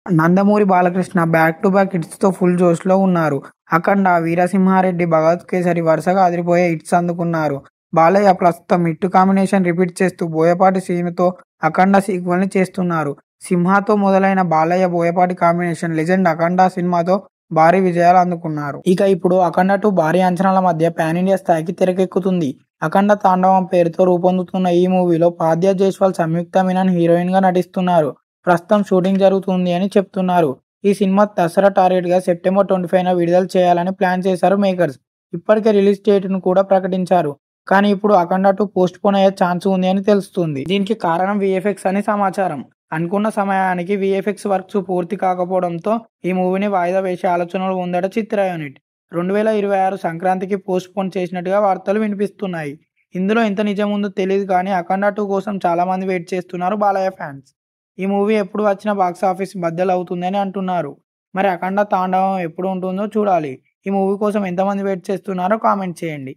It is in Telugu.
Nandamuri Balakrishna back to back హిట్స్‌తో ఫుల్ జోష్‌లో ఉన్నారు. 'అఖండ', 'వీరసింహారెడ్డి', 'భగత్ కేసరి' వరుసగా అదిరిపోయే హిట్స్ అందుకున్నారు. బాలయ్య ప్రస్తుతం హిట్ కాంబినేషన్ రిపీట్ చేస్తూ బోయపాటి శ్రీనుతో 'అఖండ' సీక్వెల్‌ని చేస్తున్నారు. 'సింహా'తో మొదలైన బాలయ్య బోయపాటి కాంబినేషన్ 'లెజెండ్' 'అఖండ' సినిమాతో భారీ విజయాలు అందుకున్నారు. ఇక ఇప్పుడు 'అఖండ 2' భారీ అంచనాల మధ్య పాన్ ఇండియా స్థాయికి తెరకెక్కుతుంది. 'అఖండ తాండవం' పేరుతో రూపొందుతున్న ఈ మూవీలో పాద్య జైస్వాల్, సంయుక్త మీనన్ హీరోయిన్‌గా నటిస్తున్నారు. ప్రస్తుతం షూటింగ్ జరుగుతుంది అని చెప్తున్నారు. ఈ సినిమా దసరా టార్గెట్‌గా సెప్టెంబర్ 25న విడుదల చేయాలని ప్లాన్ చేశారు మేకర్స్. ఇప్పటికే రిలీజ్ డేట్‌ను కూడా ప్రకటించారు. కానీ ఇప్పుడు 'అఖండ 2' పోస్ట్‌పోన్ అయ్యే ఛాన్స్ ఉంది అని తెలుస్తుంది. దీనికి కారణం వీఎఫ్ఎక్స్ అని సమాచారం. అనుకున్న సమయానికి వీఎఫ్ఎక్స్ వర్క్స్ పూర్తి కాకపోవడంతో ఈ మూవీని వాయిదా వేసే ఆలోచనలో ఉందట చిత్ర యూనిట్. 2026 సంక్రాంతికి పోస్ట్‌పోన్ చేసినట్టుగా వార్తలు వినిపిస్తున్నాయి. ఇందులో ఎంత నిజం ఉందో తెలీదు కానీ 'అఖండ 2' కోసం చాలా మంది వెయిట్ చేస్తున్నారు బాలయ్య ఫ్యాన్స్. ఈ మూవీ ఎప్పుడు వచ్చినా బాక్సాఫీస్ బద్దలు అవుతుందని అంటున్నారు. మరి 'అఖండ తాండవం' ఎప్పుడు ఉంటుందో చూడాలి. ఈ మూవీ కోసం ఎంతమంది వెయిట్ చేస్తున్నారో కామెంట్ చేయండి.